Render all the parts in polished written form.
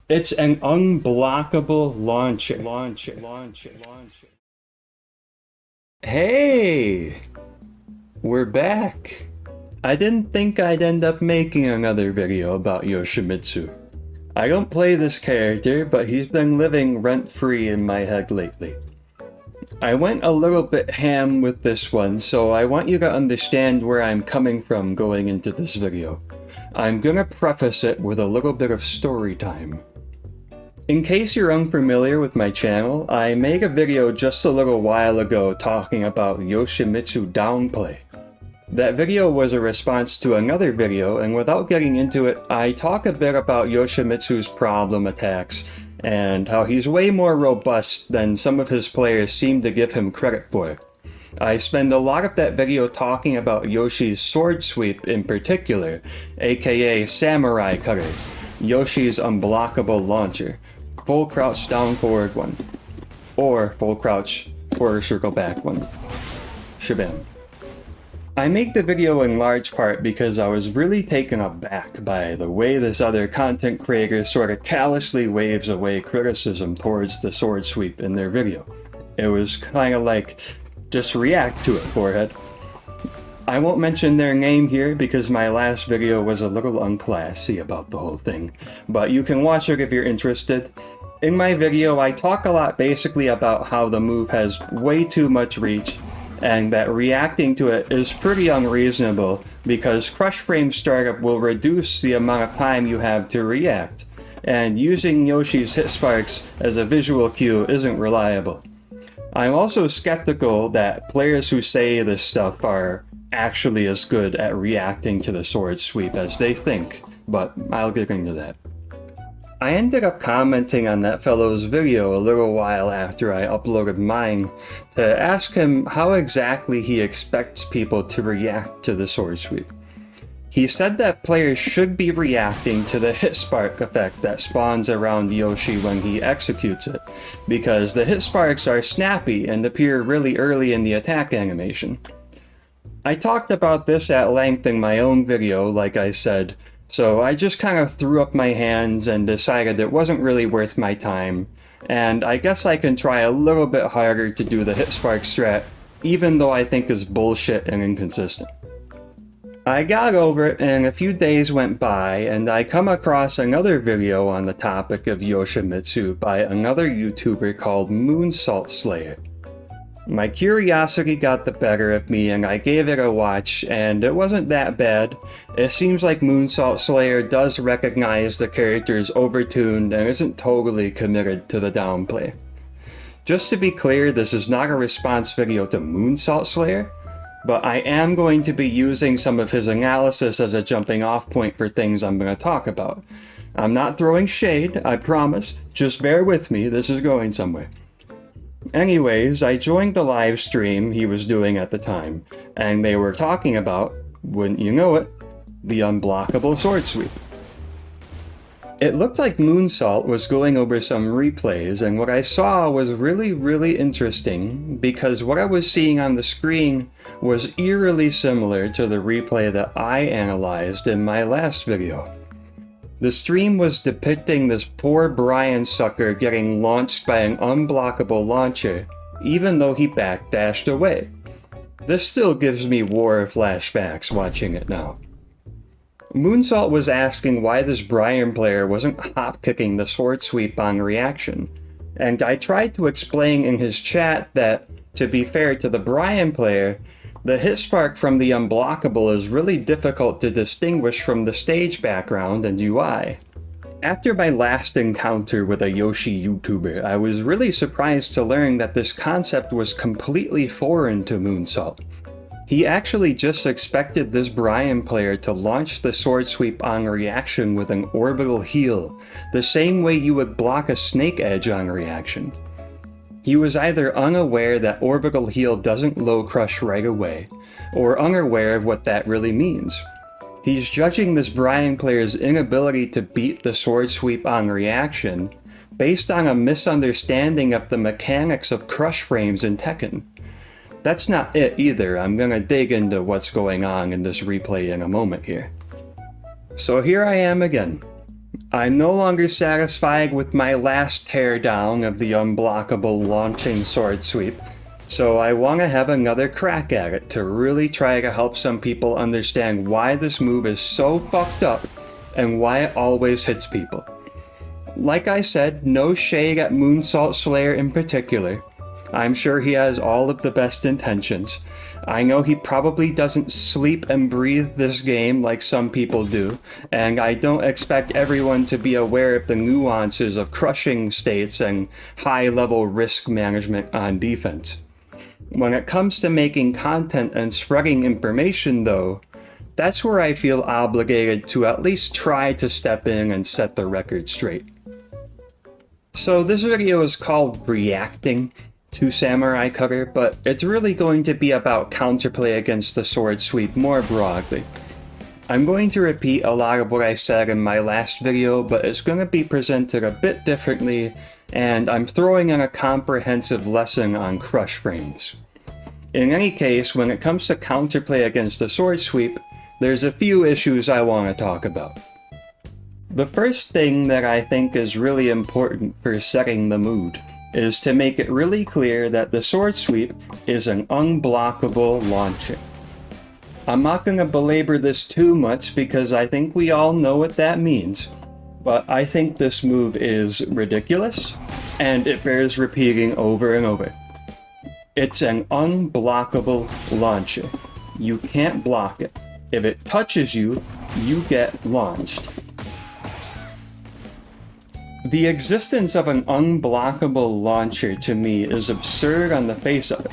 It's an unblockable launcher. Hey! We're back! I didn't think I'd end up making another video about Yoshimitsu. I don't play this character, but he's been living rent-free in my head lately. I went a little bit ham with this one, so I want you to understand where I'm coming from going into this video. I'm gonna preface it with a little bit of story time. In case you're unfamiliar with my channel, I made a video just a little while ago talking about Yoshimitsu downplay. That video was a response to another video, and without getting into it, I talk a bit about Yoshimitsu's problem attacks, and how he's way more robust than some of his players seem to give him credit for. I spend a lot of that video talking about Yoshi's sword sweep in particular, aka Samurai Cutter, Yoshi's unblockable launcher, full crouch down forward one, or full crouch quarter circle back one. Shabam. I make the video in large part because I was really taken aback by the way this other content creator sort of callously waves away criticism towards the sword sweep in their video. It was kind of like, just react to it, forehead. I won't mention their name here because my last video was a little unclassy about the whole thing, but you can watch it if you're interested. In my video, I talk a lot basically about how the move has way too much reach, and that reacting to it is pretty unreasonable because Crush Frame Startup will reduce the amount of time you have to react, and using Yoshi's hit sparks as a visual cue isn't reliable. I'm also skeptical that players who say this stuff are actually as good at reacting to the sword sweep as they think, but I'll get into that. I ended up commenting on that fellow's video a little while after I uploaded mine to ask him how exactly he expects people to react to the sword sweep. He said that players should be reacting to the hit spark effect that spawns around Yoshi when he executes it, because the hit sparks are snappy and appear really early in the attack animation. I talked about this at length in my own video, like I said, so I just kind of threw up my hands and decided it wasn't really worth my time, and I guess I can try a little bit harder to do the hit spark strat, even though I think it's bullshit and inconsistent. I got over it and a few days went by and I come across another video on the topic of Yoshimitsu by another YouTuber called Moonsault Slayer. My curiosity got the better of me and I gave it a watch, and it wasn't that bad. It seems like Moonsault Slayer does recognize the character is overtuned and isn't totally committed to the downplay. Just to be clear, this is not a response video to Moonsault Slayer, but I am going to be using some of his analysis as a jumping off point for things I'm going to talk about. I'm not throwing shade, I promise, just bear with me, this is going somewhere. Anyways, I joined the live stream he was doing at the time, and they were talking about, wouldn't you know it, the unblockable sword sweep. It looked like Moonsault was going over some replays, and what I saw was really interesting because what I was seeing on the screen was eerily similar to the replay that I analyzed in my last video. The stream was depicting this poor Brian sucker getting launched by an unblockable launcher, even though he backdashed away. This still gives me war flashbacks watching it now. Moonsault was asking why this Brian player wasn't hop-kicking the sword sweep on reaction, and I tried to explain in his chat that, to be fair to the Brian player, the hit spark from the unblockable is really difficult to distinguish from the stage background and UI. After my last encounter with a Yoshi YouTuber, I was really surprised to learn that this concept was completely foreign to Moonsault. He actually just expected this Brian player to launch the sword sweep on reaction with an orbital heal, the same way you would block a snake edge on reaction. He was either unaware that orbital heal doesn't low crush right away, or unaware of what that really means. He's judging this Brian player's inability to beat the sword sweep on reaction based on a misunderstanding of the mechanics of crush frames in Tekken. That's not it either. I'm gonna dig into what's going on in this replay in a moment here. So here I am again. I'm no longer satisfied with my last teardown of the unblockable launching sword sweep, so I want to have another crack at it to really try to help some people understand why this move is so fucked up and why it always hits people. Like I said, no shade at Moonsault Slayer in particular. I'm sure he has all of the best intentions. I know he probably doesn't sleep and breathe this game like some people do, and I don't expect everyone to be aware of the nuances of crushing states and high-level risk management on defense. When it comes to making content and spreading information, though, that's where I feel obligated to at least try to step in and set the record straight. So this video is called Reacting to Samurai Cutter, but it's really going to be about counterplay against the sword sweep more broadly. I'm going to repeat a lot of what I said in my last video, but it's going to be presented a bit differently, and I'm throwing in a comprehensive lesson on crush frames. In any case, when it comes to counterplay against the sword sweep, there's a few issues I want to talk about. The first thing that I think is really important for setting the mood is to make it really clear that the sword sweep is an unblockable launcher. I'm not going to belabor this too much because I think we all know what that means, but I think this move is ridiculous and it bears repeating over and over. It's an unblockable launcher. You can't block it. If it touches you, you get launched. The existence of an unblockable launcher to me is absurd on the face of it.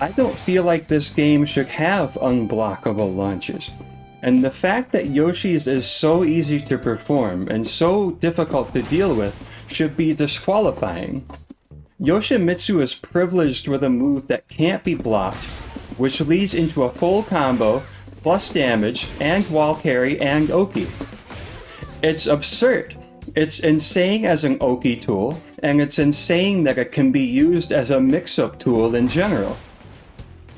I don't feel like this game should have unblockable launchers. And the fact that Yoshi's is so easy to perform and so difficult to deal with should be disqualifying. Yoshimitsu is privileged with a move that can't be blocked, which leads into a full combo, plus damage, and wall carry, and Oki. It's absurd. It's insane as an Oki tool, and it's insane that it can be used as a mix-up tool in general.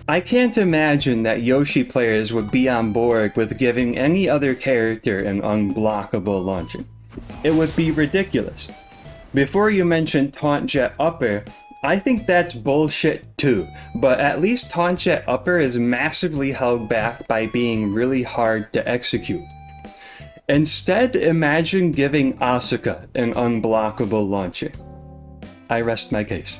I can't imagine that Yoshi players would be on board with giving any other character an unblockable launcher. It would be ridiculous. Before you mention Taunt Jet Upper, I think that's bullshit too, but at least Taunt Jet Upper is massively held back by being really hard to execute. Instead, imagine giving Asuka an unblockable launcher. I rest my case.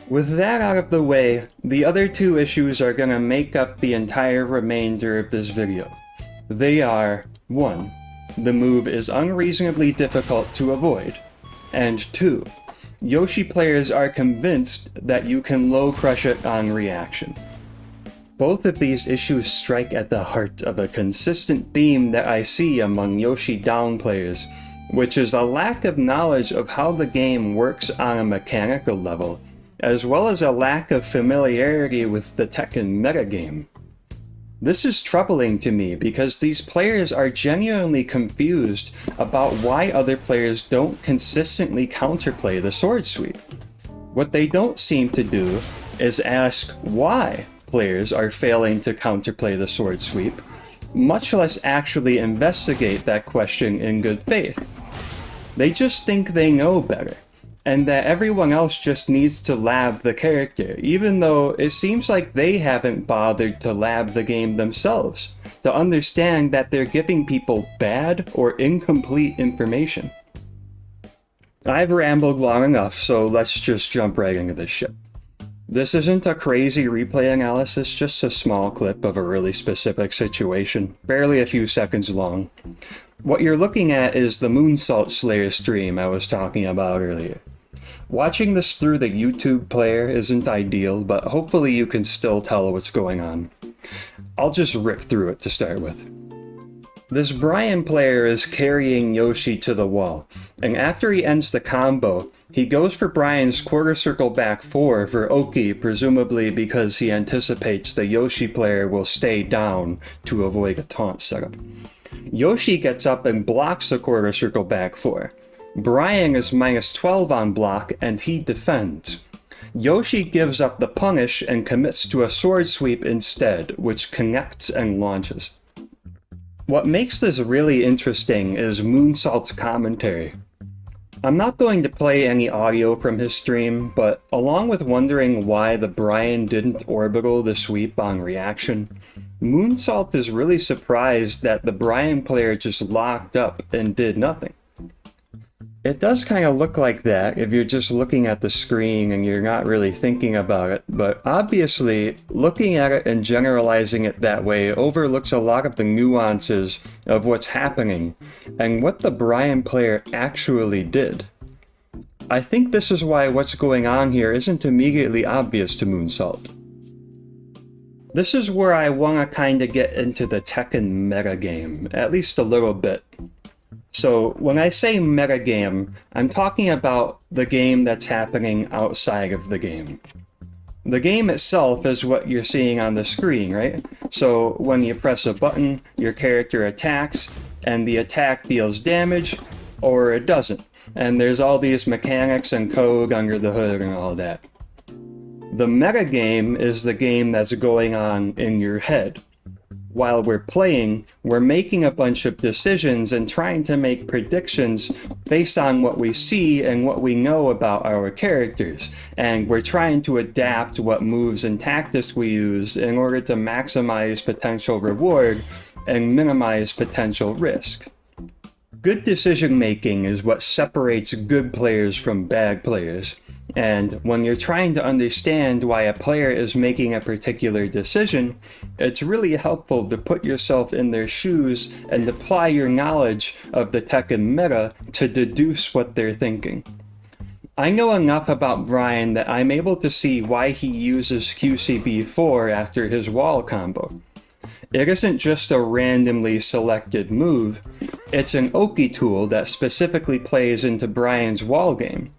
With that out of the way, the other two issues are gonna make up the entire remainder of this video. They are, 1. The move is unreasonably difficult to avoid, and 2. Yoshi players are convinced that you can low crush it on reaction. Both of these issues strike at the heart of a consistent theme that I see among Yoshi Down players, which is a lack of knowledge of how the game works on a mechanical level, as well as a lack of familiarity with the Tekken metagame. This is troubling to me because these players are genuinely confused about why other players don't consistently counterplay the sword sweep. What they don't seem to do is ask why players are failing to counterplay the sword sweep, much less actually investigate that question in good faith. They just think they know better, and that everyone else just needs to lab the character, even though it seems like they haven't bothered to lab the game themselves, to understand that they're giving people bad or incomplete information. I've rambled long enough, so let's just jump right into this shit. This isn't a crazy replay analysis, just a small clip of a really specific situation, barely a few seconds long. What you're looking at is the Moonsault Slayer stream I was talking about earlier. Watching this through the YouTube player isn't ideal, but hopefully you can still tell what's going on. I'll just rip through it to start with. This Brian player is carrying Yoshi to the wall, and after he ends the combo, he goes for Brian's quarter circle back 4 for Oki, presumably because he anticipates the Yoshi player will stay down to avoid a taunt setup. Yoshi gets up and blocks the quarter circle back 4. Brian is minus 12 on block and he defends. Yoshi gives up the punish and commits to a sword sweep instead, which connects and launches. What makes this really interesting is Moonsalt's commentary. I'm not going to play any audio from his stream, but along with wondering why the Brian didn't orbital the sweep on reaction, Moonsalt is really surprised that the Brian player just locked up and did nothing. It does kind of look like that if you're just looking at the screen and you're not really thinking about it, but obviously looking at it and generalizing it that way overlooks a lot of the nuances of what's happening and what the Brian player actually did. I think this is why what's going on here isn't immediately obvious to Moonsalt. This is where I want to kind of get into the Tekken metagame, at least a little bit. So when I say metagame, I'm talking about the game that's happening outside of the game. The game itself is what you're seeing on the screen, right? So when you press a button, your character attacks, and the attack deals damage, or it doesn't. And there's all these mechanics and code under the hood and all that. The metagame is the game that's going on in your head. While we're playing, we're making a bunch of decisions and trying to make predictions based on what we see and what we know about our characters, and we're trying to adapt what moves and tactics we use in order to maximize potential reward and minimize potential risk. Good decision making is what separates good players from bad players. And when you're trying to understand why a player is making a particular decision, it's really helpful to put yourself in their shoes and apply your knowledge of the Tekken meta to deduce what they're thinking. I know enough about Brian that I'm able to see why he uses QCB4 after his wall combo. It isn't just a randomly selected move, it's an Oki tool that specifically plays into Brian's wall game.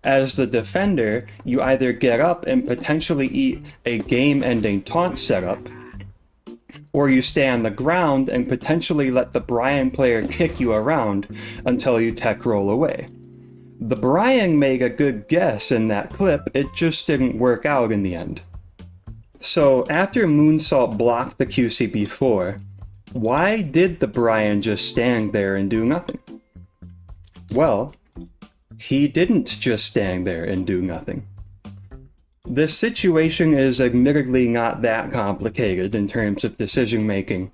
As the defender, you either get up and potentially eat a game-ending taunt setup, or you stay on the ground and potentially let the Brian player kick you around until you tech roll away. The Brian made a good guess in that clip, it just didn't work out in the end. So after Moonsalt blocked the QCB4, why did the Brian just stand there and do nothing? Well, he didn't just stand there and do nothing. This situation is admittedly not that complicated in terms of decision making,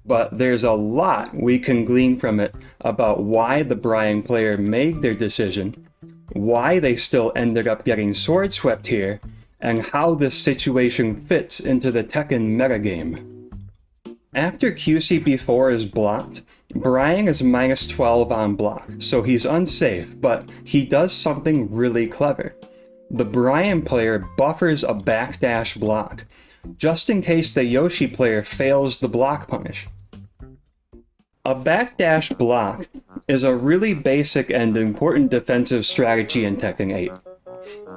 but there's a lot we can glean from it about why the Brian player made their decision, why they still ended up getting sword swept here, and how this situation fits into the Tekken metagame. After QCB4 is blocked, Brian is minus 12 on block, so he's unsafe, but he does something really clever. The Brian player buffers a backdash block, just in case the Yoshi player fails the block punish. A backdash block is a really basic and important defensive strategy in Tekken 8.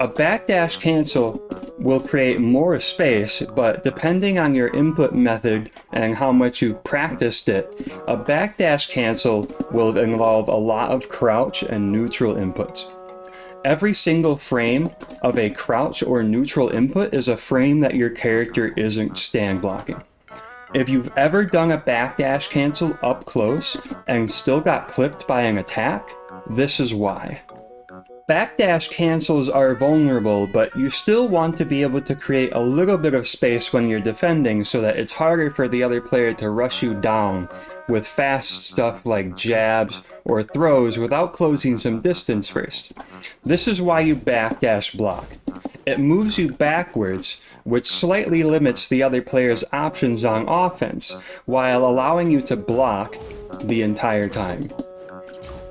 A backdash cancel will create more space, but depending on your input method and how much you've practiced it, a backdash cancel will involve a lot of crouch and neutral inputs. Every single frame of a crouch or neutral input is a frame that your character isn't stand blocking. If you've ever done a backdash cancel up close and still got clipped by an attack, this is why. Backdash cancels are vulnerable, but you still want to be able to create a little bit of space when you're defending so that it's harder for the other player to rush you down with fast stuff like jabs or throws without closing some distance first. This is why you backdash block. It moves you backwards, which slightly limits the other player's options on offense, while allowing you to block the entire time.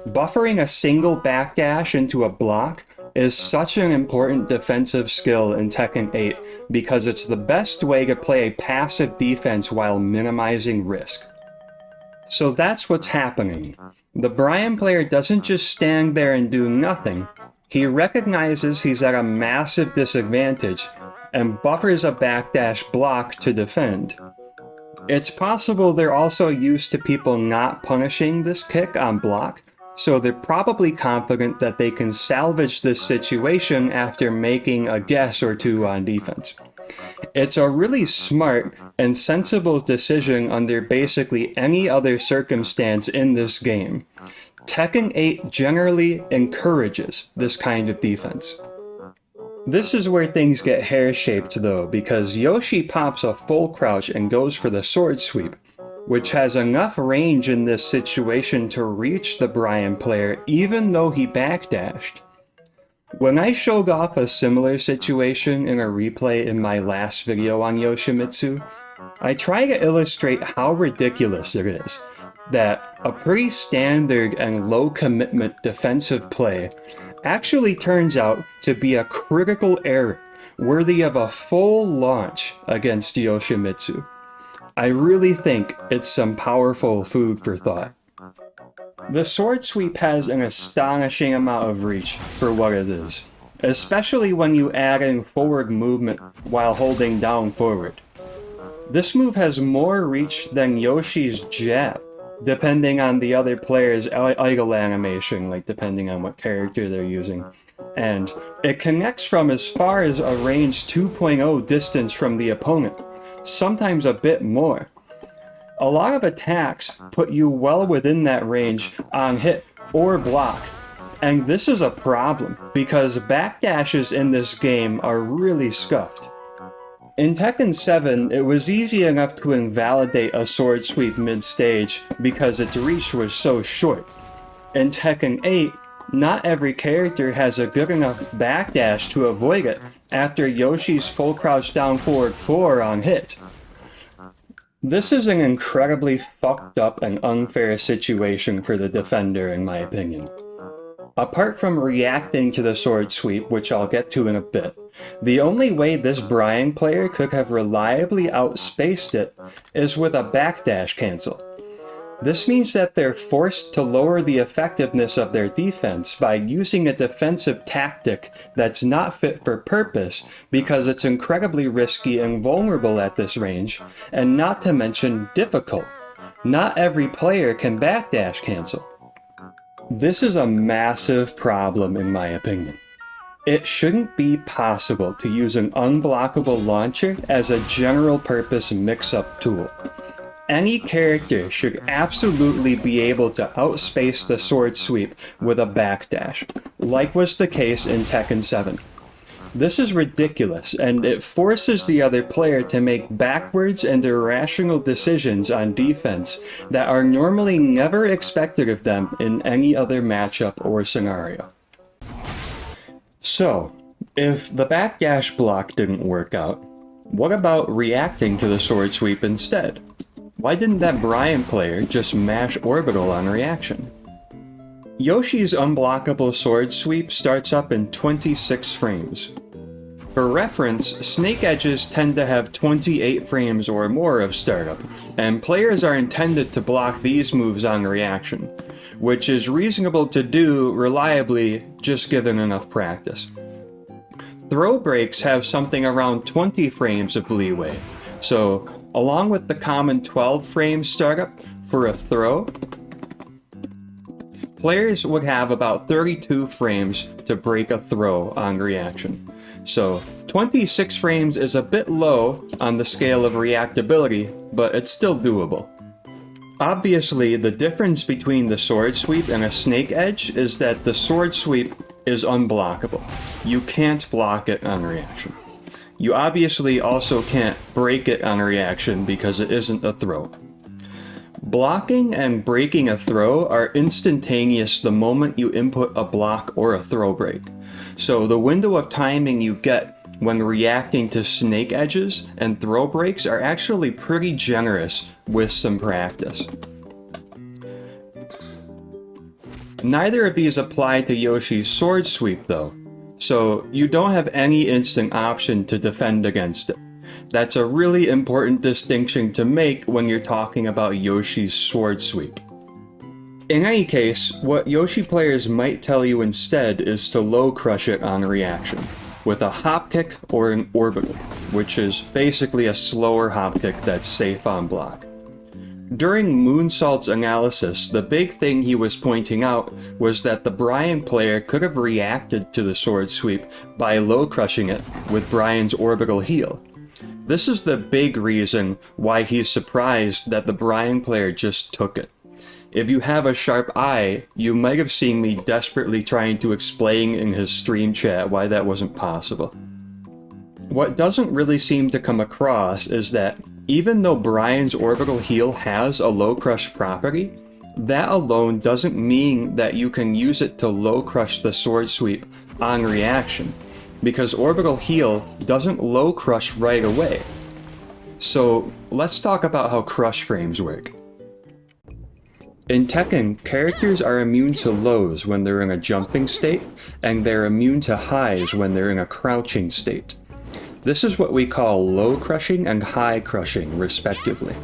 Buffering a single backdash into a block is such an important defensive skill in Tekken 8 because it's the best way to play a passive defense while minimizing risk. So that's what's happening. The Brian player doesn't just stand there and do nothing, he recognizes he's at a massive disadvantage and buffers a backdash block to defend. It's possible they're also used to people not punishing this kick on block, so they're probably confident that they can salvage this situation after making a guess or two on defense. It's a really smart and sensible decision under basically any other circumstance in this game. Tekken 8 generally encourages this kind of defense. This is where things get hair-shaped though, because Yoshi pops a full crouch and goes for the sword sweep, which has enough range in this situation to reach the Bryan player even though he backdashed. When I showed off a similar situation in a replay in my last video on Yoshimitsu, I try to illustrate how ridiculous it is that a pretty standard and low commitment defensive play actually turns out to be a critical error worthy of a full launch against Yoshimitsu. I really think it's some powerful food for thought. The sword sweep has an astonishing amount of reach for what it is, especially when you add in forward movement while holding down forward. This move has more reach than Yoshi's jab, depending on the other player's idle animation, like depending on what character they're using. And it connects from as far as a range 2.0 distance from the opponent, sometimes a bit more. A lot of attacks put you well within that range on hit or block, and this is a problem because backdashes in this game are really scuffed. In Tekken 7, it was easy enough to invalidate a sword sweep mid-stage because its reach was so short. In Tekken 8, not every character has a good enough backdash to avoid it after Yoshi's full crouch down forward 4 on hit. This is an incredibly fucked up and unfair situation for the defender in my opinion. Apart from reacting to the sword sweep, which I'll get to in a bit, the only way this Bryan player could have reliably outspaced it is with a backdash cancel. This means that they're forced to lower the effectiveness of their defense by using a defensive tactic that's not fit for purpose because it's incredibly risky and vulnerable at this range, and not to mention difficult. Not every player can backdash cancel. This is a massive problem in my opinion. It shouldn't be possible to use an unblockable launcher as a general purpose mix-up tool. Any character should absolutely be able to outspace the sword sweep with a backdash, like was the case in Tekken 7. This is ridiculous, and it forces the other player to make backwards and irrational decisions on defense that are normally never expected of them in any other matchup or scenario. So, if the backdash block didn't work out, what about reacting to the sword sweep instead? Why didn't that Bryan player just mash orbital on reaction? Yoshi's unblockable sword sweep starts up in 26 frames. For reference, Snake Edges tend to have 28 frames or more of startup, and players are intended to block these moves on reaction, which is reasonable to do reliably just given enough practice. Throw breaks have something around 20 frames of leeway, so along with the common 12 frame startup for a throw, players would have about 32 frames to break a throw on reaction. So 26 frames is a bit low on the scale of reactability, but it's still doable. Obviously, the difference between the sword sweep and a snake edge is that the sword sweep is unblockable. You can't block it on reaction. You obviously also can't break it on reaction because it isn't a throw. Blocking and breaking a throw are instantaneous the moment you input a block or a throw break. So the window of timing you get when reacting to snake edges and throw breaks are actually pretty generous with some practice. Neither of these apply to Yoshi's sword sweep though, so you don't have any instant option to defend against it. That's a really important distinction to make when you're talking about Yoshi's sword sweep. In any case, what Yoshi players might tell you instead is to low crush it on reaction, with a hop kick or an orbital, which is basically a slower hop kick that's safe on block. During Moonsalt's analysis, the big thing he was pointing out was that the Bryan player could have reacted to the sword sweep by low crushing it with Bryan's orbital heal. This is the big reason why he's surprised that the Bryan player just took it. If you have a sharp eye, you might have seen me desperately trying to explain in his stream chat why that wasn't possible. What doesn't really seem to come across is that even though Bryan's orbital heal has a low crush property, that alone doesn't mean that you can use it to low crush the sword sweep on reaction, because orbital heal doesn't low crush right away. So let's talk about how crush frames work. In Tekken, characters are immune to lows when they're in a jumping state, and they're immune to highs when they're in a crouching state. This is what we call low crushing and high crushing, respectively.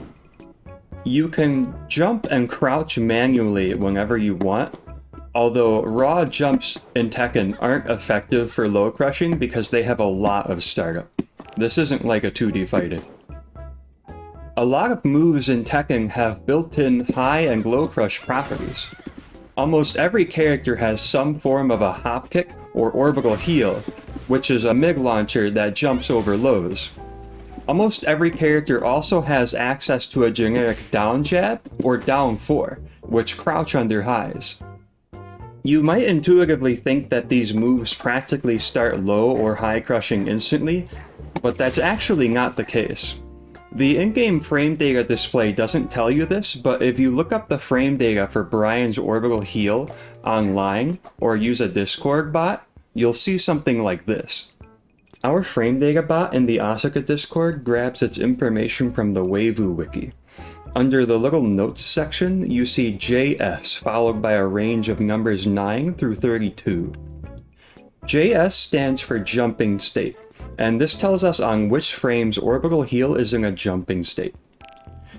You can jump and crouch manually whenever you want, although raw jumps in Tekken aren't effective for low crushing because they have a lot of startup. This isn't like a 2D fighting. A lot of moves in Tekken have built-in high and low crush properties. Almost every character has some form of a hop kick or orbital heal, which is a MIG launcher that jumps over lows. Almost every character also has access to a generic down jab or down 4, which crouch under highs. You might intuitively think that these moves practically start low or high crushing instantly, but that's actually not the case. The in-game frame data display doesn't tell you this, but if you look up the frame data for Bryan's orbital heal online or use a Discord bot, you'll see something like this. Our frame data bot in the Asuka Discord grabs its information from the Waivu wiki. Under the little notes section, you see JS followed by a range of numbers 9 through 32. JS stands for jumping state, and this tells us on which frames orbital heal is in a jumping state.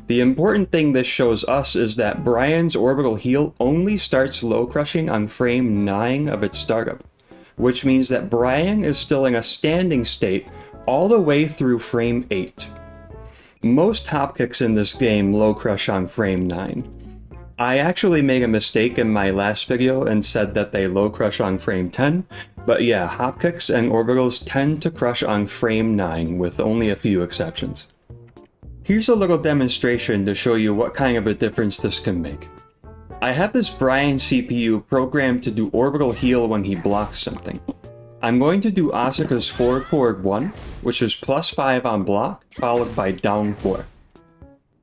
The important thing this shows us is that Bryan's orbital heal only starts low crushing on frame 9 of its startup, which means that Bryan is still in a standing state all the way through frame 8. Most hop kicks in this game low crush on frame 9. I actually made a mistake in my last video and said that they low crush on frame 10, but yeah, hop kicks and orbitals tend to crush on frame 9 with only a few exceptions. Here's a little demonstration to show you what kind of a difference this can make. I have this Bryan CPU programmed to do orbital heal when he blocks something. I'm going to do Asuka's forward forward 1, which is +5 on block, followed by down 4.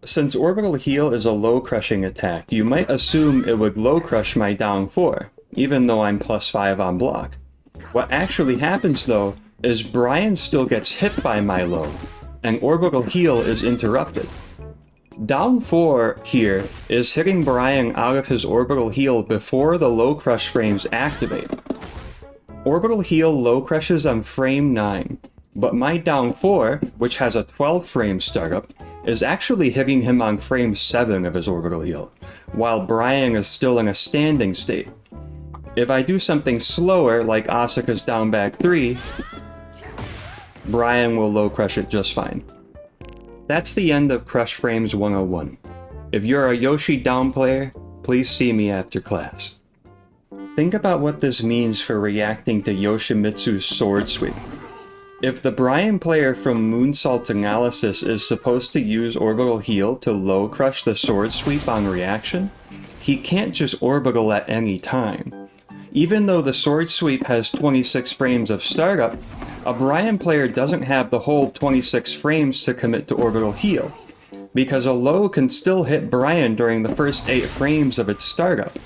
Since orbital heal is a low crushing attack, you might assume it would low crush my down 4, even though I'm +5 on block. What actually happens though, is Bryan still gets hit by my low, and orbital heal is interrupted. Down 4 here is hitting Bryan out of his orbital heal before the low crush frames activate. Orbital heal low crushes on frame 9, but my down 4, which has a 12 frame startup, is actually hitting him on frame 7 of his orbital heal, while Bryan is still in a standing state. If I do something slower, like Asuka's down back 3, Bryan will low crush it just fine. That's the end of Crush Frames 101. If you're a Yoshi down player, please see me after class. Think about what this means for reacting to Yoshimitsu's sword sweep. If the Bryan player from Moonsalt's analysis is supposed to use orbital heal to low crush the sword sweep on reaction, he can't just orbital at any time. Even though the sword sweep has 26 frames of startup, a Bryan player doesn't have the whole 26 frames to commit to orbital heal, because a low can still hit Bryan during the first 8 frames of its startup.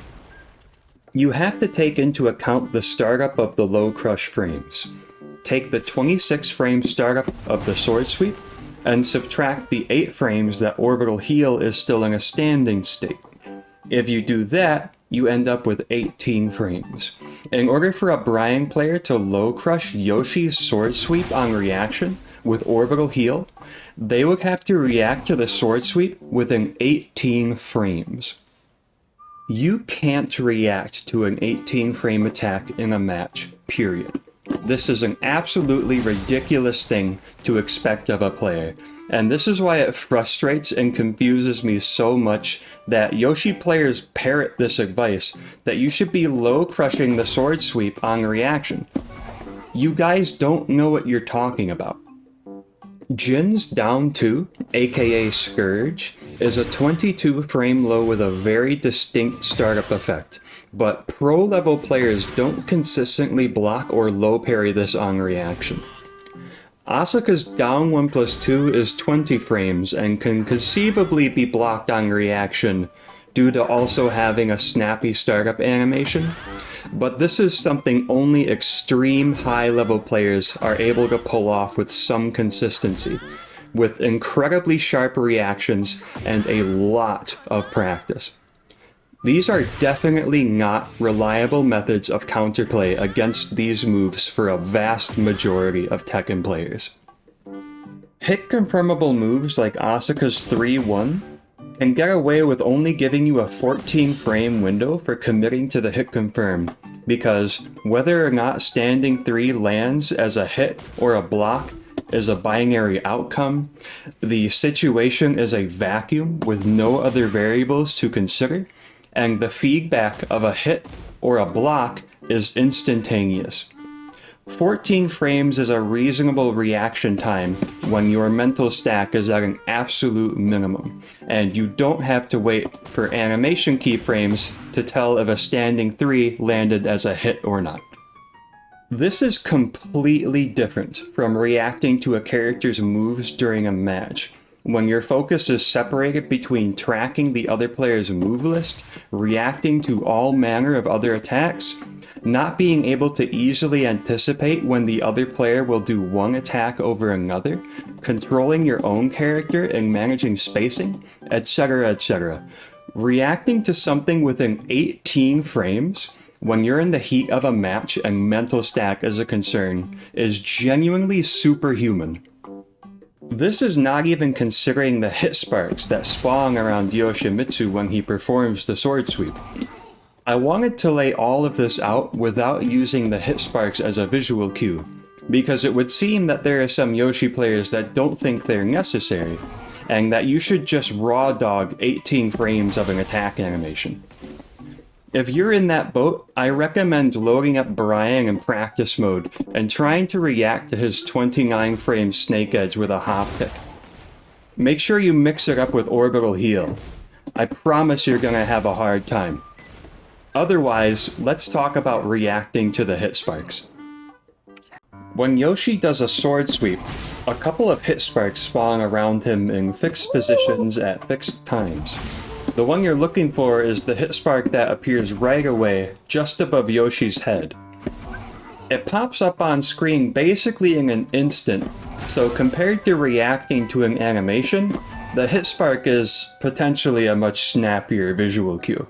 You have to take into account the startup of the low crush frames. Take the 26 frame startup of the sword sweep, and subtract the 8 frames that orbital heal is still in a standing state. If you do that, you end up with 18 frames. In order for a Bryan player to low crush Yoshi's sword sweep on reaction with orbital heal, they would have to react to the sword sweep within 18 frames. You can't react to an 18 frame attack in a match, period. This is an absolutely ridiculous thing to expect of a player, And this is why it frustrates and confuses me so much that Yoshi players parrot this advice that you should be low crushing the sword sweep on reaction. You guys don't know what you're talking about. Jin's down 2, aka Scourge, is a 22 frame low with a very distinct startup effect, but pro level players don't consistently block or low parry this on reaction. Asuka's down 1+2 is 20 frames and can conceivably be blocked on reaction due to also having a snappy startup animation, but this is something only extreme high-level players are able to pull off with some consistency, with incredibly sharp reactions and a lot of practice. These are definitely not reliable methods of counterplay against these moves for a vast majority of Tekken players. Hit confirmable moves like Asuka's 3-1 can get away with only giving you a 14 frame window for committing to the hit confirm, because whether or not standing 3 lands as a hit or a block is a binary outcome, the situation is a vacuum with no other variables to consider, and the feedback of a hit or a block is instantaneous. 14 frames is a reasonable reaction time when your mental stack is at an absolute minimum, and you don't have to wait for animation keyframes to tell if a standing 3 landed as a hit or not. This is completely different from reacting to a character's moves during a match, when your focus is separated between tracking the other player's move list, reacting to all manner of other attacks, not being able to easily anticipate when the other player will do one attack over another, controlling your own character and managing spacing, etc., etc. Reacting to something within 18 frames when you're in the heat of a match and mental stack is a concern is genuinely superhuman. This is not even considering the hit sparks that spawn around Yoshimitsu when he performs the sword sweep. I wanted to lay all of this out without using the hit sparks as a visual cue, because it would seem that there are some Yoshi players that don't think they're necessary, and that you should just raw dog 18 frames of an attack animation. If you're in that boat, I recommend loading up Brian in practice mode and trying to react to his 29 frame snake edge with a hop kick. Make sure you mix it up with orbital heal. I promise you're gonna have a hard time. Otherwise, let's talk about reacting to the hit sparks. When Yoshi does a sword sweep, a couple of hit sparks spawn around him in fixed positions at fixed times. The one you're looking for is the hit spark that appears right away, just above Yoshi's head. It pops up on screen basically in an instant, so compared to reacting to an animation, the hit spark is potentially a much snappier visual cue.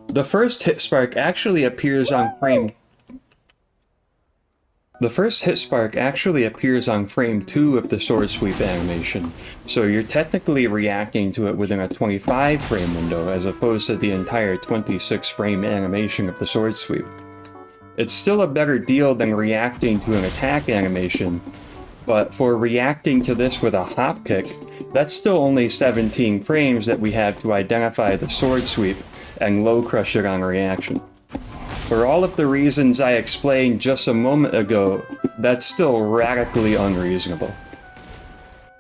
The first hit spark actually appears on frame 2 of the sword sweep animation, so you're technically reacting to it within a 25 frame window as opposed to the entire 26 frame animation of the sword sweep. It's still a better deal than reacting to an attack animation, but for reacting to this with a hop kick, that's still only 17 frames that we have to identify the sword sweep and low crush it on reaction. For all of the reasons I explained just a moment ago, that's still radically unreasonable.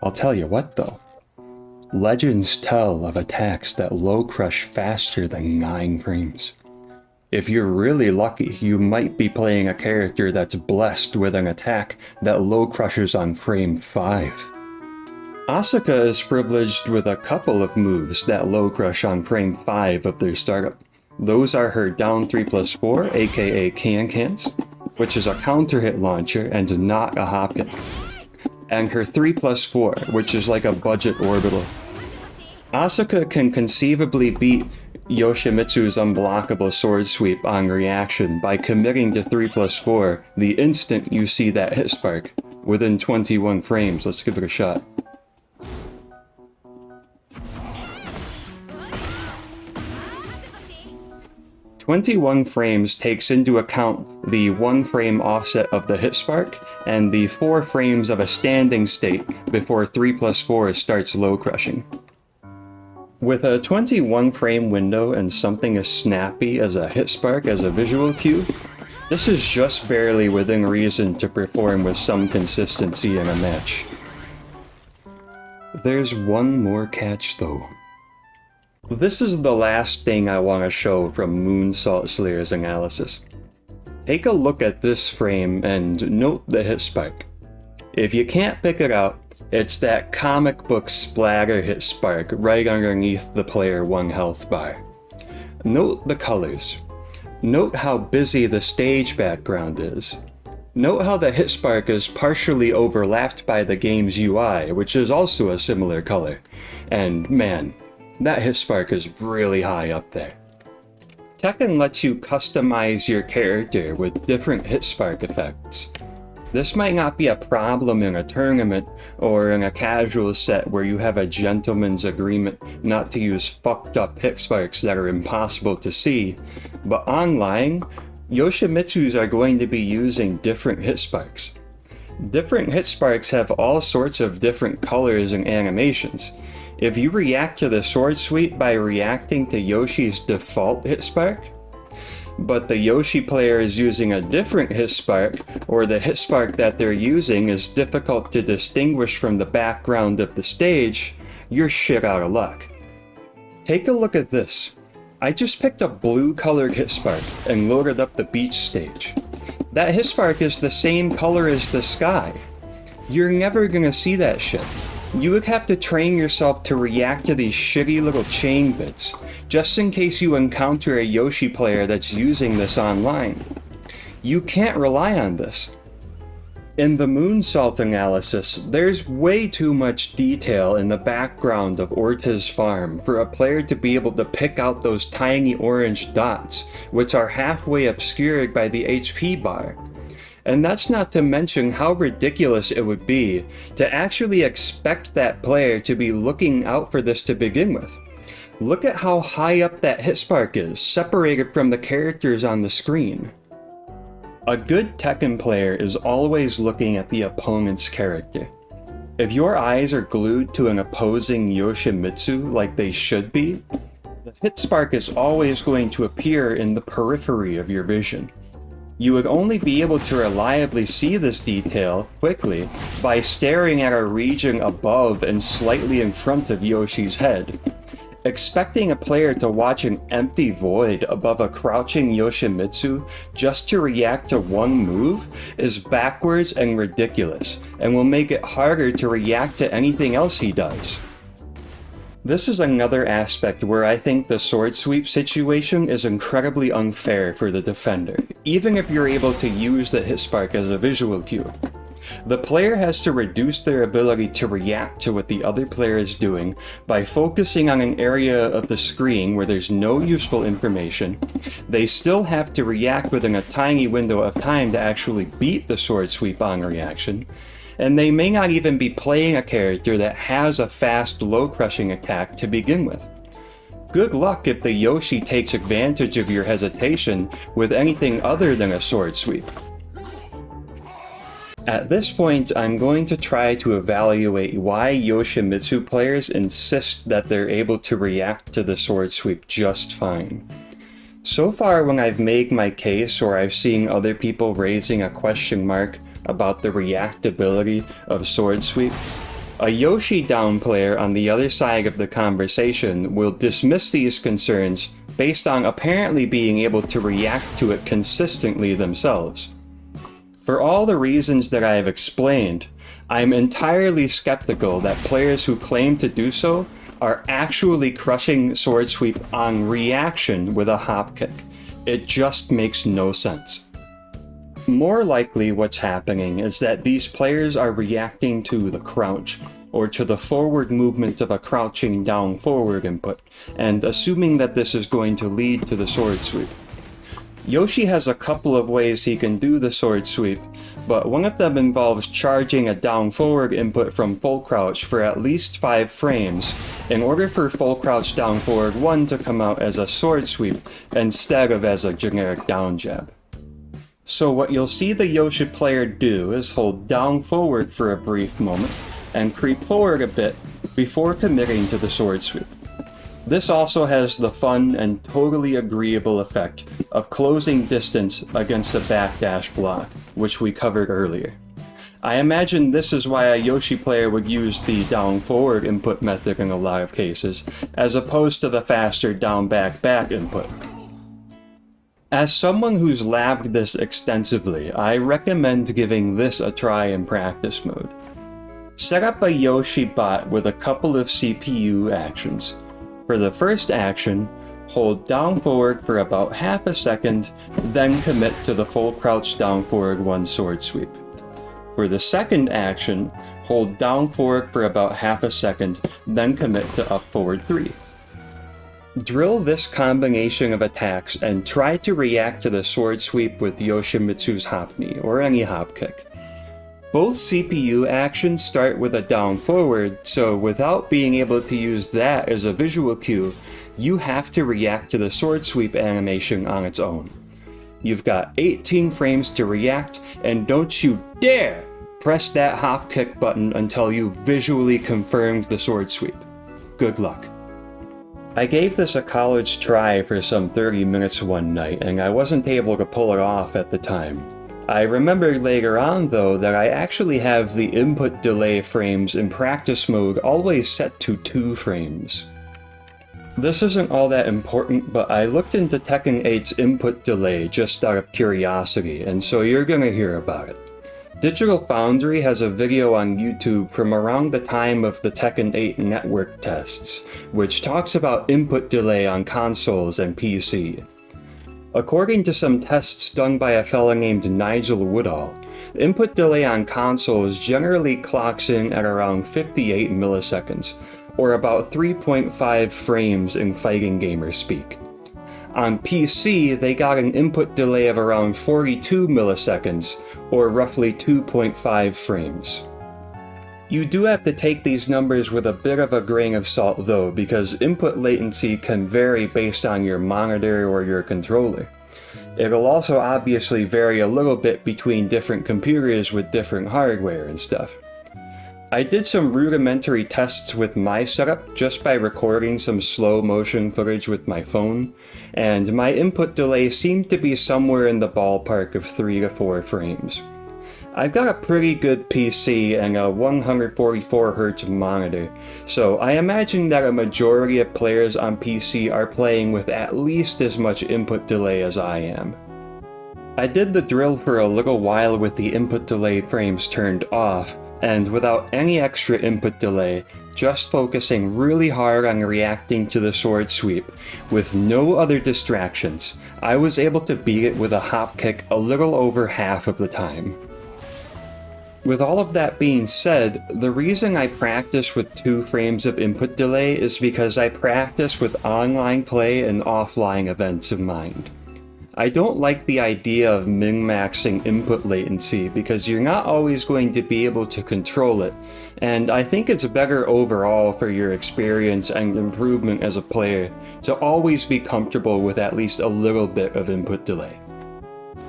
I'll tell you what though. Legends tell of attacks that low crush faster than 9 frames. If you're really lucky, you might be playing a character that's blessed with an attack that low crushes on frame 5. Asuka is privileged with a couple of moves that low crush on frame 5 of their startup. Those are her down 3+4, aka Can-Cans, which is a counter hit launcher and not a hop kick, and her 3+4, which is like a budget orbital. Asuka can conceivably beat Yoshimitsu's unblockable sword sweep on reaction by committing to 3+4 the instant you see that hit spark, within 21 frames. Let's give it a shot. 21 frames takes into account the 1 frame offset of the hit spark and the 4 frames of a standing state before 3+4 starts low crushing. With a 21 frame window and something as snappy as a hit spark as a visual cue, this is just barely within reason to perform with some consistency in a match. There's one more catch though. This is the last thing I want to show from Moonsault Slayer's analysis. Take a look at this frame and note the hit spark. If you can't pick it out, it's that comic book splatter hit spark right underneath the player 1 health bar. Note the colors. Note how busy the stage background is. Note how the hit spark is partially overlapped by the game's UI, which is also a similar color. And man, that hit spark is really high up there. Tekken lets you customize your character with different hit spark effects. This might not be a problem in a tournament or in a casual set where you have a gentleman's agreement not to use fucked up hit sparks that are impossible to see, but online, Yoshimitsus are going to be using different hit sparks. Different hit sparks have all sorts of different colors and animations. If you react to the sword sweep by reacting to Yoshi's default hit spark, but the Yoshi player is using a different hit spark, or the hit spark that they're using is difficult to distinguish from the background of the stage, you're shit out of luck. Take a look at this. I just picked a blue colored hit spark and loaded up the beach stage. That hit spark is the same color as the sky. You're never gonna see that shit. You would have to train yourself to react to these shitty little chain bits, just in case you encounter a Yoshi player that's using this online. You can't rely on this. In the Moonsault analysis, there's way too much detail in the background of Ortiz Farm for a player to be able to pick out those tiny orange dots, which are halfway obscured by the HP bar. And that's not to mention how ridiculous it would be to actually expect that player to be looking out for this to begin with. Look at how high up that hit spark is, separated from the characters on the screen. A good Tekken player is always looking at the opponent's character. If your eyes are glued to an opposing Yoshimitsu like they should be, the hit spark is always going to appear in the periphery of your vision. You would only be able to reliably see this detail quickly by staring at a region above and slightly in front of Yoshi's head. Expecting a player to watch an empty void above a crouching Yoshimitsu just to react to one move is backwards and ridiculous, and will make it harder to react to anything else he does. This is another aspect where I think the sword sweep situation is incredibly unfair for the defender, even if you're able to use the hit spark as a visual cue. The player has to reduce their ability to react to what the other player is doing by focusing on an area of the screen where there's no useful information. They still have to react within a tiny window of time to actually beat the sword sweep on reaction. And they may not even be playing a character that has a fast low crushing attack to begin with. Good luck if the Yoshi takes advantage of your hesitation with anything other than a sword sweep. At this point, I'm going to try to evaluate why Yoshimitsu players insist that they're able to react to the sword sweep just fine. So far, when I've made my case or I've seen other people raising a question mark about the reactability of sword sweep, a Yoshi down player on the other side of the conversation will dismiss these concerns based on apparently being able to react to it consistently themselves. For all the reasons that I have explained, I'm entirely skeptical that players who claim to do so are actually crushing sword sweep on reaction with a hop kick. It just makes no sense. More likely what's happening is that these players are reacting to the crouch, or to the forward movement of a crouching down forward input, and assuming that this is going to lead to the sword sweep. Yoshi has a couple of ways he can do the sword sweep, but one of them involves charging a down forward input from full crouch for at least 5 frames, in order for full crouch down forward 1 to come out as a sword sweep instead of as a generic down jab. So what you'll see the Yoshi player do is hold down forward for a brief moment and creep forward a bit before committing to the sword sweep. This also has the fun and totally agreeable effect of closing distance against a backdash block, which we covered earlier. I imagine this is why a Yoshi player would use the down forward input method in a lot of cases, as opposed to the faster down back back input. As someone who's labbed this extensively, I recommend giving this a try in practice mode. Set up a Yoshi bot with a couple of CPU actions. For the first action, hold down forward for about half a second, then commit to the full crouch down forward 1 sword sweep. For the second action, hold down forward for about half a second, then commit to up forward 3. Drill this combination of attacks and try to react to the sword sweep with Yoshimitsu's hop knee, or any hop kick. Both CPU actions start with a down forward, so without being able to use that as a visual cue, you have to react to the sword sweep animation on its own. You've got 18 frames to react, and don't you dare press that hop kick button until you visually confirmed the sword sweep. Good luck. I gave this a college try for some 30 minutes one night, and I wasn't able to pull it off at the time. I remembered later on though that I actually have the input delay frames in practice mode always set to 2 frames. This isn't all that important, but I looked into Tekken 8's input delay just out of curiosity, and so you're gonna hear about it. Digital Foundry has a video on YouTube from around the time of the Tekken 8 network tests, which talks about input delay on consoles and PC. According to some tests done by a fella named Nigel Woodall, input delay on consoles generally clocks in at around 58 milliseconds, or about 3.5 frames in fighting gamer speak. On PC, they got an input delay of around 42 milliseconds, or roughly 2.5 frames. You do have to take these numbers with a bit of a grain of salt though, because input latency can vary based on your monitor or your controller. It'll also obviously vary a little bit between different computers with different hardware and stuff. I did some rudimentary tests with my setup just by recording some slow motion footage with my phone, and my input delay seemed to be somewhere in the ballpark of 3 to 4 frames. I've got a pretty good PC and a 144Hz monitor, so I imagine that a majority of players on PC are playing with at least as much input delay as I am. I did the drill for a little while with the input delay frames turned off, and without any extra input delay, just focusing really hard on reacting to the sword sweep, with no other distractions, I was able to beat it with a hop kick a little over half of the time. With all of that being said, the reason I practice with 2 frames of input delay is because I practice with online play and offline events in mind. I don't like the idea of min-maxing input latency because you're not always going to be able to control it, and I think it's better overall for your experience and improvement as a player to always be comfortable with at least a little bit of input delay.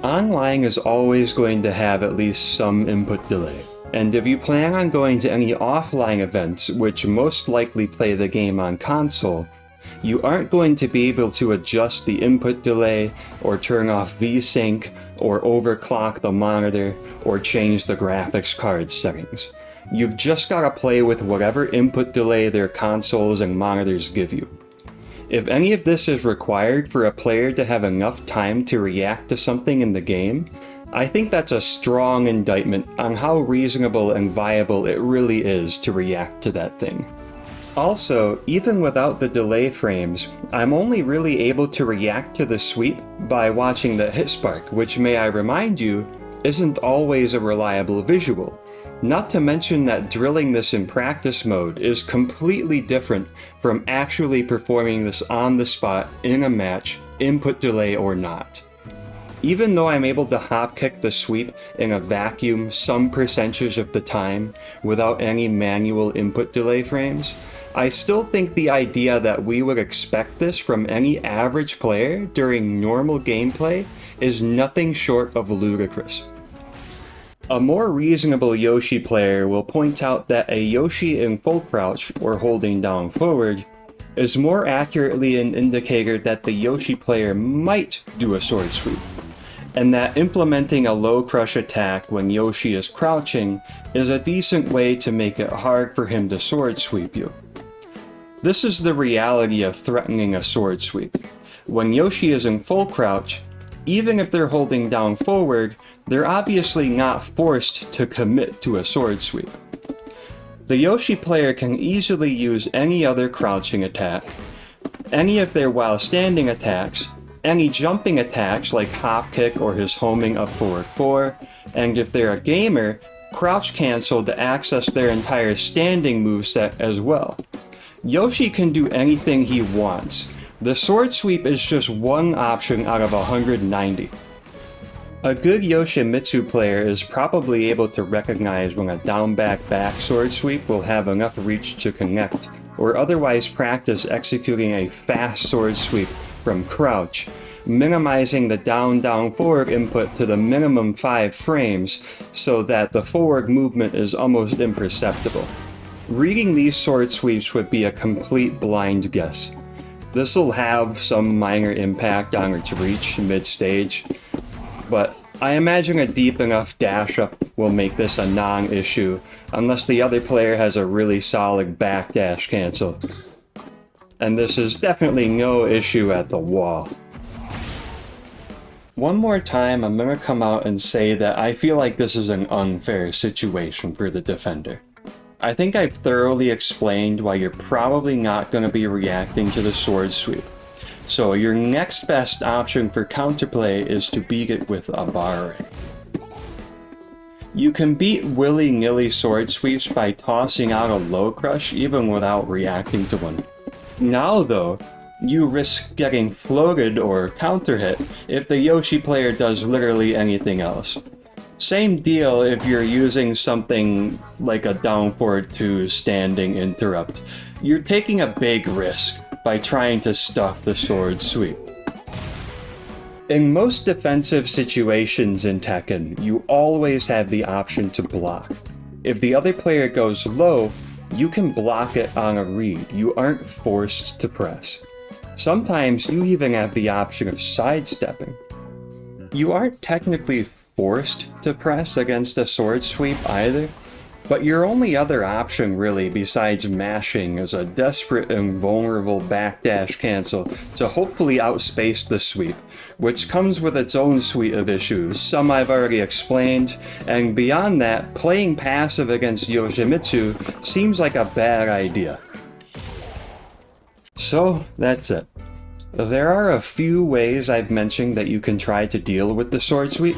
Online is always going to have at least some input delay, and if you plan on going to any offline events, which most likely play the game on console, you aren't going to be able to adjust the input delay, or turn off VSync, or overclock the monitor, or change the graphics card settings. You've just gotta play with whatever input delay their consoles and monitors give you. If any of this is required for a player to have enough time to react to something in the game, I think that's a strong indictment on how reasonable and viable it really is to react to that thing. Also, even without the delay frames, I'm only really able to react to the sweep by watching the hit spark, which, may I remind you, isn't always a reliable visual. Not to mention that drilling this in practice mode is completely different from actually performing this on the spot in a match, input delay or not. Even though I'm able to hop kick the sweep in a vacuum some percentage of the time without any manual input delay frames, I still think the idea that we would expect this from any average player during normal gameplay is nothing short of ludicrous. A more reasonable Yoshi player will point out that a Yoshi in full crouch, or holding down forward, is more accurately an indicator that the Yoshi player might do a sword sweep, and that implementing a low crush attack when Yoshi is crouching is a decent way to make it hard for him to sword sweep you. This is the reality of threatening a sword sweep. When Yoshi is in full crouch, even if they're holding down forward, they're obviously not forced to commit to a sword sweep. The Yoshi player can easily use any other crouching attack, any of their while standing attacks, any jumping attacks like hop kick or his homing up forward 4, and if they're a gamer, crouch cancel to access their entire standing moveset as well. Yoshi can do anything he wants. The sword sweep is just one option out of 190. A good Yoshimitsu player is probably able to recognize when a down back sword sweep will have enough reach to connect, or otherwise practice executing a fast sword sweep from crouch, minimizing the down forward input to the minimum 5 frames so that the forward movement is almost imperceptible. Reading these sword sweeps would be a complete blind guess. This will have some minor impact on its reach mid-stage, but I imagine a deep enough dash up will make this a non-issue unless the other player has a really solid backdash cancel. And this is definitely no issue at the wall. One more time, I'm gonna come out and say that I feel like this is an unfair situation for the defender. I think I've thoroughly explained why you're probably not going to be reacting to the sword sweep. So your next best option for counterplay is to beat it with a bar. You can beat willy-nilly sword sweeps by tossing out a low crush even without reacting to one. Now though, you risk getting floated or counter hit if the Yoshi player does literally anything else. Same deal if you're using something like a down forward 2 standing interrupt. You're taking a big risk by trying to stuff the sword sweep. In most defensive situations in Tekken, you always have the option to block. If the other player goes low, you can block it on a read. You aren't forced to press. Sometimes you even have the option of sidestepping. You aren't technically forced to press against a sword sweep either, but your only other option really besides mashing is a desperate and vulnerable backdash cancel to hopefully outspace the sweep, which comes with its own suite of issues, some I've already explained, and beyond that, playing passive against Yoshimitsu seems like a bad idea. So, that's it. There are a few ways I've mentioned that you can try to deal with the sword sweep,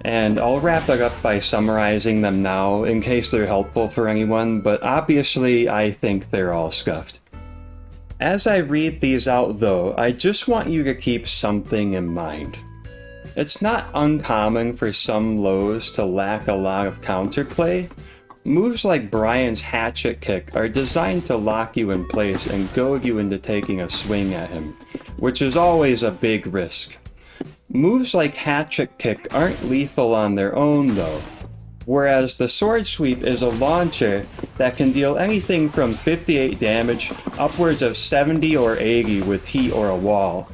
and I'll wrap it up by summarizing them now in case they're helpful for anyone, but obviously I think they're all scuffed. As I read these out though, I just want you to keep something in mind. It's not uncommon for some lows to lack a lot of counterplay. Moves like Brian's hatchet kick are designed to lock you in place and goad you into taking a swing at him, which is always a big risk. Moves like hatchet kick aren't lethal on their own though, whereas the sword sweep is a launcher that can deal anything from 58 damage upwards of 70 or 80 with heat or a wall.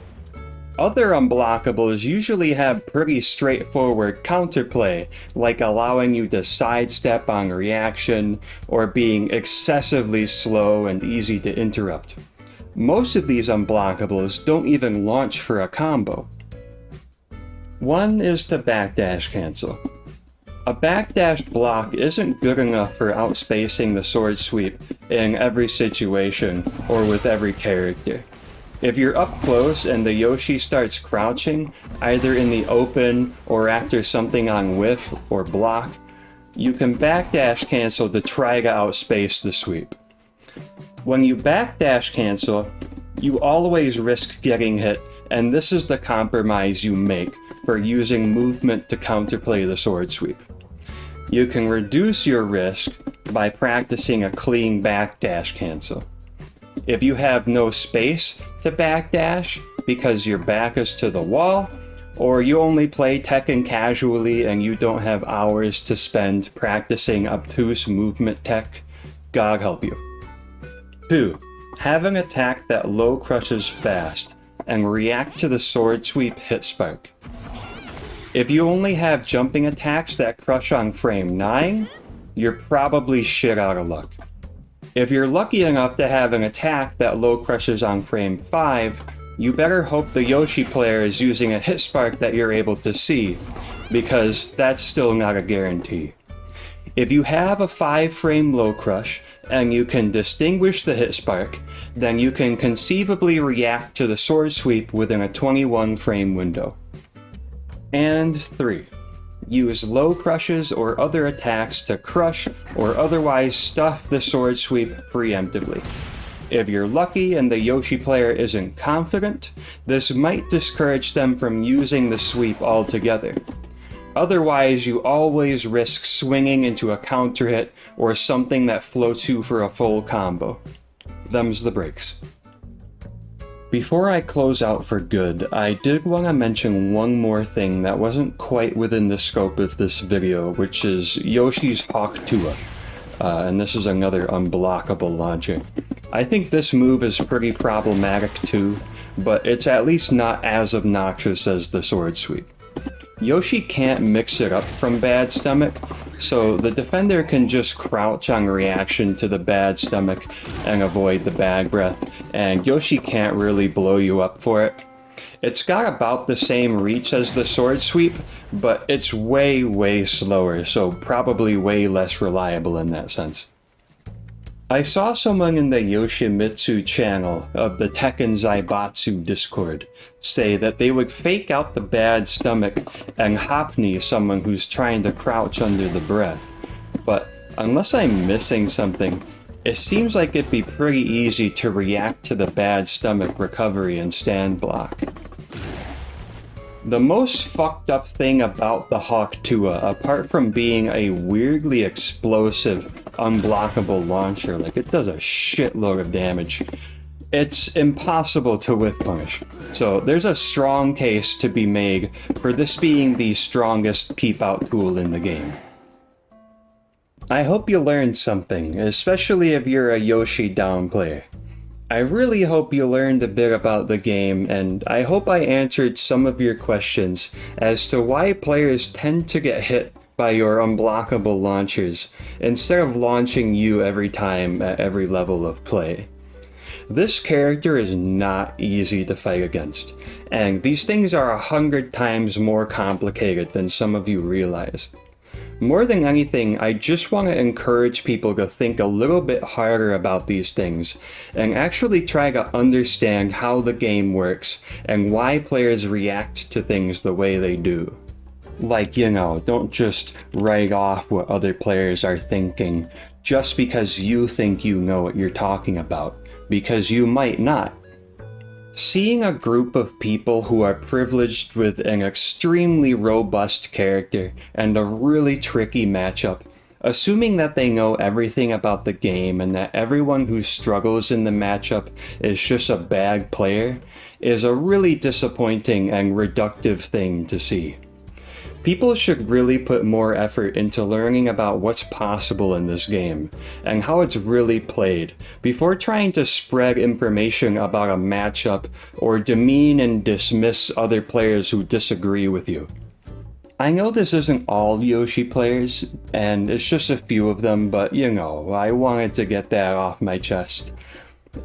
Other unblockables usually have pretty straightforward counterplay, like allowing you to sidestep on reaction or being excessively slow and easy to interrupt. Most of these unblockables don't even launch for a combo. One is the backdash cancel. A backdash block isn't good enough for outspacing the sword sweep in every situation or with every character. If you're up close and the Yoshi starts crouching, either in the open or after something on whiff or block, you can backdash cancel to try to outspace the sweep. When you backdash cancel, you always risk getting hit, and this is the compromise you make for using movement to counterplay the sword sweep. You can reduce your risk by practicing a clean backdash cancel. If you have no space to backdash because your back is to the wall, or you only play Tekken casually and you don't have hours to spend practicing obtuse movement tech, God help you. 2. Have an attack that low crushes fast and react to the sword sweep hit spark. If you only have jumping attacks that crush on frame 9, you're probably shit out of luck. If you're lucky enough to have an attack that low crushes on frame 5, you better hope the Yoshi player is using a hit spark that you're able to see, because that's still not a guarantee. If you have a 5 frame low crush, and you can distinguish the hit spark, then you can conceivably react to the sword sweep within a 21 frame window. And 3. Use low crushes or other attacks to crush or otherwise stuff the sword sweep preemptively. If you're lucky and the Yoshi player isn't confident, this might discourage them from using the sweep altogether. Otherwise, you always risk swinging into a counter hit or something that floats you for a full combo. Them's the breaks. Before I close out for good, I did want to mention one more thing that wasn't quite within the scope of this video, which is Yoshi's Hawk Tuah. And this is another unblockable launcher. I think this move is pretty problematic too, but it's at least not as obnoxious as the sword sweep. Yoshi can't mix it up from bad stomach, so the defender can just crouch on reaction to the bad stomach and avoid the bag breath, and Yoshi can't really blow you up for it. It's got about the same reach as the sword sweep, but it's way slower, so probably way less reliable in that sense. I saw someone in the Yoshimitsu channel of the Tekken Zaibatsu Discord say that they would fake out the bad stomach and hop knee someone who's trying to crouch under the breath. But unless I'm missing something, it seems like it'd be pretty easy to react to the bad stomach recovery and stand block. The most fucked up thing about the Hawk Tuah, apart from being a weirdly explosive, unblockable launcher, like it does a shitload of damage, it's impossible to whiff punish. So there's a strong case to be made for this being the strongest peep-out tool in the game. I hope you learned something, especially if you're a Yoshi down player. I really hope you learned a bit about the game, and I hope I answered some of your questions as to why players tend to get hit by your unblockable launchers instead of launching you every time at every level of play. This character is not easy to fight against, and these things are 100 times more complicated than some of you realize. More than anything, I just want to encourage people to think a little bit harder about these things and actually try to understand how the game works and why players react to things the way they do. Like, don't just write off what other players are thinking just because you think you know what you're talking about, because you might not. Seeing a group of people who are privileged with an extremely robust character and a really tricky matchup, assuming that they know everything about the game and that everyone who struggles in the matchup is just a bad player, is a really disappointing and reductive thing to see. People should really put more effort into learning about what's possible in this game, and how it's really played, before trying to spread information about a matchup or demean and dismiss other players who disagree with you. I know this isn't all Yoshi players, and it's just a few of them, but I wanted to get that off my chest.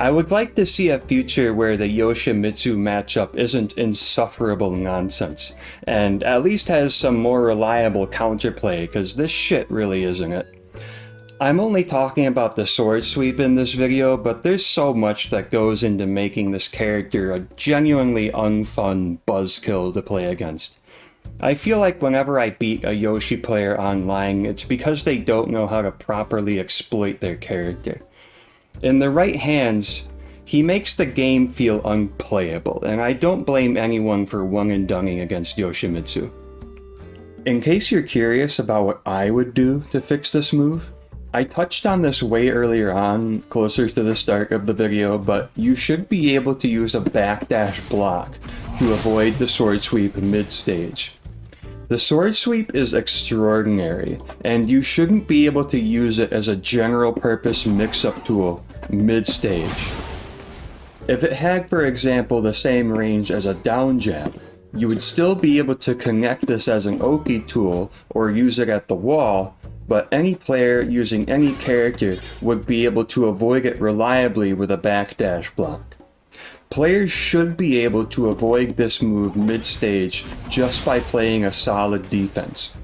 I would like to see a future where the Yoshimitsu matchup isn't insufferable nonsense, and at least has some more reliable counterplay, cause this shit really isn't it. I'm only talking about the sword sweep in this video, but there's so much that goes into making this character a genuinely unfun buzzkill to play against. I feel like whenever I beat a Yoshi player online, it's because they don't know how to properly exploit their character. In the right hands, he makes the game feel unplayable, and I don't blame anyone for one-and-doneing against Yoshimitsu. In case you're curious about what I would do to fix this move, I touched on this way earlier on, closer to the start of the video, but you should be able to use a backdash block to avoid the sword sweep mid-stage. The sword sweep is extraordinary, and you shouldn't be able to use it as a general purpose mix-up tool mid-stage. If it had, for example, the same range as a down jab, you would still be able to connect this as an Oki tool or use it at the wall, but any player using any character would be able to avoid it reliably with a backdash block. Players should be able to avoid this move mid-stage just by playing a solid defense.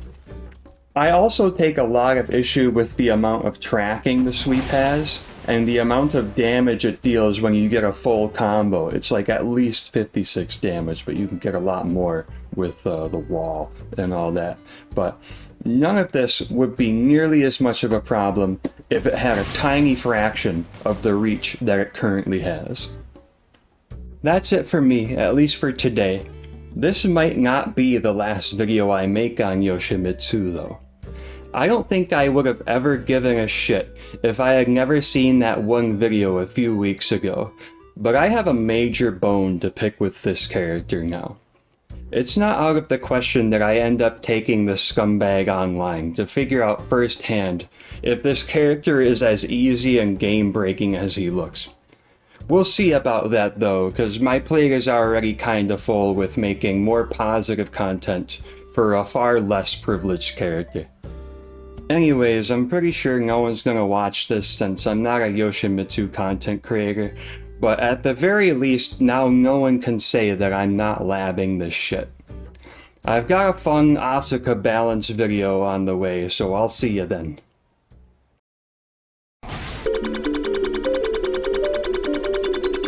I also take a lot of issue with the amount of tracking the sweep has, and the amount of damage it deals when you get a full combo. It's like at least 56 damage, but you can get a lot more with the wall and all that. But none of this would be nearly as much of a problem if it had a tiny fraction of the reach that it currently has. That's it for me, at least for today. This might not be the last video I make on Yoshimitsu though. I don't think I would have ever given a shit if I had never seen that one video a few weeks ago, but I have a major bone to pick with this character now. It's not out of the question that I end up taking this scumbag online to figure out firsthand if this character is as easy and game-breaking as he looks. We'll see about that though, cause my plate is already kinda full with making more positive content for a far less privileged character. Anyways, I'm pretty sure no one's gonna watch this since I'm not a Yoshimitsu content creator, but at the very least, now no one can say that I'm not labbing this shit. I've got a fun Asuka balance video on the way, so I'll see you then.